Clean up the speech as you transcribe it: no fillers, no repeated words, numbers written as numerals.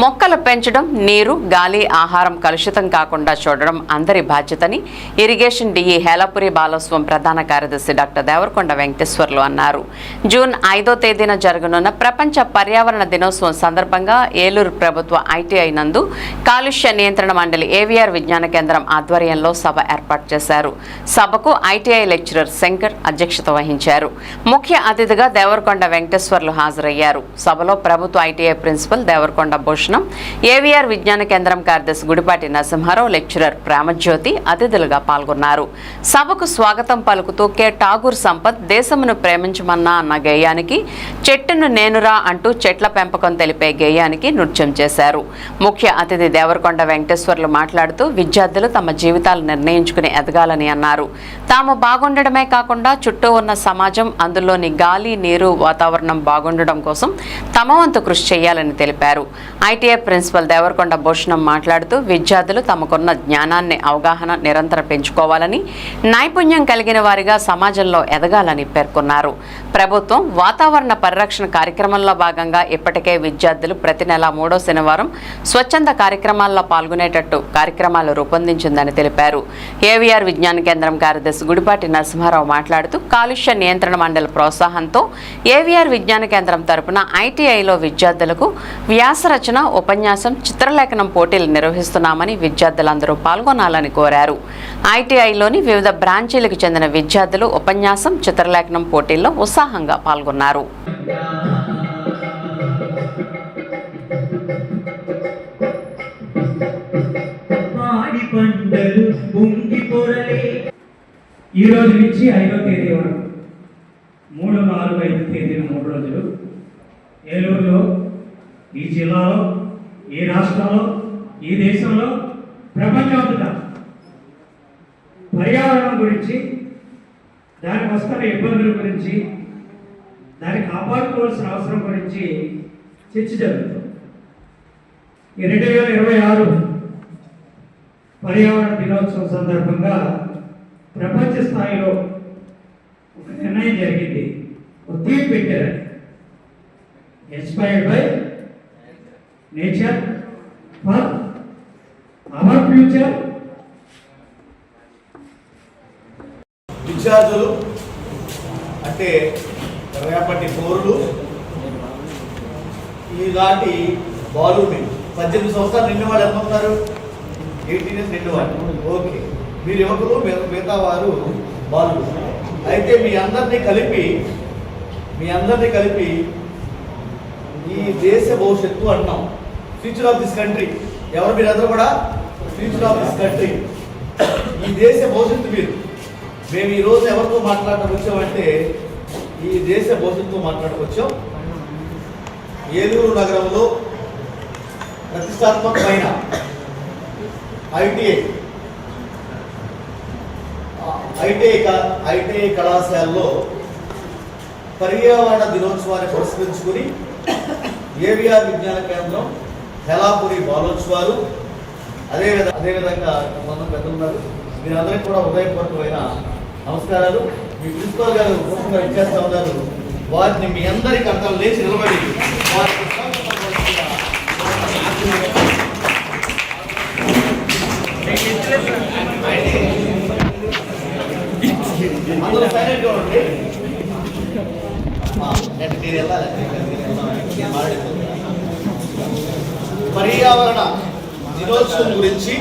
మొక్కలు పెంచడం, నీరు, గాలి, ఆహారం కలుషితం కాకుండా చూడడం అందరి బాధ్యతని ఇరిగేషన్ డిఈ హేలాపురి బాలస్వం ప్రధాన కార్యదర్శి డాక్టర్ దేవరకొండ వెంకటేశ్వర్లు అన్నారు. జూన్ 5వ తేదీన జరగనున్న ప్రపంచ పర్యావరణ దినోత్సవం సందర్భంగా ఏలూరు ప్రభుత్వ ఐటీఐ నందు కాలుష్య నియంత్రణ మండలి ఏవీఆర్ విజ్ఞాన కేంద్రం ఆధ్వర్యంలో సభ ఏర్పాటు చేశారు. సభకు ఐటీఐ లెక్చరర్ శంకర్ అధ్యక్షత వహించారు. ముఖ్య అతిథిగా దేవరకొండ వెంకటేశ్వర్లు హాజరయ్యారు. సభలో ప్రభుత్వ ITI principal Devarakonda Bhushanam, AVR Vignana Kendram కార్యదర్శి గుడిపాటి నరసింహారావు, లెక్చరర్ ప్రేమజ్యోతి అతిథులుగా పాల్గొన్నారు. సభకు స్వాగతం పలుకుతూ కె ఠాగూర్ సంపత్ దేశమును ప్రేమించమన్నా అన్న గేయానికి, చెట్టును నేనురా అంటూ చెట్ల పెంపకం తెలిపే గేయానికి నృత్యం చేశారు. ముఖ్య అతిథి దేవరకొండ వెంకటేశ్వర్లు మాట్లాడుతూ విద్యార్థులు తమ జీవితాలు నిర్ణయించుకుని ఎదగాలని అన్నారు. తాము బాగుండడమే కాకుండా చుట్టూ ఉన్న సమాజం, అందులోని గాలి, నీరు, వాతావరణం బాగుండడం కోసం తమ వంతు కృషి చేయాలని తెలిపారు. ఐటీఐ ప్రిన్సిపల్ దేవరకొండ భూషణం మాట్లాడుతూ విద్యార్థులు తమకున్న జ్ఞానాన్ని, అవగాహన నిరంతరం పెంచుకోవాలని, నైపుణ్యం కలిగిన వారిగా సమాజంలో ఎదగాలని పేర్కొన్నారు. ప్రభుత్వం వాతావరణ పరిరక్షణ కార్యక్రమంలో భాగంగా ఇప్పటికే విద్యార్థులు ప్రతి నెల 3వ శనివారం స్వచ్ఛంద కార్యక్రమాల్లో పాల్గొనేటట్టు కార్యక్రమాలు రూపొందించిందని తెలిపారు. ఏవీఆర్ విజ్ఞాన కేంద్రం కార్యదర్శి గుడిపాటి నరసింహారావు మాట్లాడుతూ కాలుష్య నియంత్రణ మండలి ప్రోత్సాహంతో ఏవీఆర్ విజ్ఞాన కేంద్రం తరపున ఐటీఐలో విద్యార్థులకు వ్యాసరచన, ఉపన్యాసం, చిత్రలేఖనం పోటీలు నిర్వహిస్తున్నామని విద్యార్థులందరూ పాల్గొనాలని కోరారు. ఐటీఐలోని వివిధ బ్రాంచీలకు చెందిన విద్యార్థులు ఉపన్యాసం, చిత్రలేఖనం పోటీల్లో ఉత్సాహంగా పాల్గొన్నారు. ఈ రోజు నుంచి 5వ తేదీ వరకు 3, 4, 5 తేదీలు 3 రోజులు ఏలూరులో, ఈ జిల్లాలో, ఈ రాష్ట్రంలో, ఈ దేశంలో, ప్రపంచమంతటా పర్యావరణం గురించి, దానికి వస్తున్న ఇబ్బందుల గురించి, దాన్ని కాపాడుకోవాల్సిన అవసరం గురించి చర్చ జరుగుతుంది. ఈ 2026 పర్యావరణ దినోత్సవం సందర్భంగా ప్రపంచ స్థాయిలో ఒక నిర్ణయం జరిగింది. ఒక థీమ్ పెట్టారు, inspired by nature for our future. విద్యార్థులు అంటే రేపటి పౌరులు. ఇలాంటి బాలుని 18 సంవత్సరాలు నిండిన వాళ్ళు ఎంత ఉన్నారు? 18 ఇయర్స్ నిండిన వాళ్ళు. ఓకే, మీరు యువకులు, మిగతా వారు బాలులు. అయితే మీ అందరినీ కలిపి ఈ దేశ భవిష్యత్తు అంటున్నాం. Future of this country. ఎవరు మీరందరూ కూడా ఫ్యూచర్ ఆఫ్ దిస్ కంట్రీ. ఈ దేశ భవిష్యత్తు మీరు. మేము ఈరోజు ఎవరితో మాట్లాడటం వచ్చామంటే ఈ దేశ భవిష్యత్తు మాట్లాడకొచ్చాం. ఏలూరు నగరంలో ప్రతిష్టాత్మకమైన ఐటీఐ కళాశాలలో పర్యావరణ దినోత్సవాన్ని పురస్కరించుకుని ఏవీఆర్ విజ్ఞాన కేంద్రం హేలాపురి బాలోత్సవాలు, అదేవిధంగా కొంతమంది పెద్దలు ఉన్నారు. మీరందరికీ కూడా హృదయపూర్వకమైన నమస్కారాలు. మీ ప్రిన్సిపల్ గారు పూర్తిగా ఇచ్చేస్తా ఉన్నారు. వారిని మీ అందరికీ అంతా లేచి నిలబడి అందరూ సైలెంట్గా ఉండండి. పర్యావరణ దినోత్సవం గురించి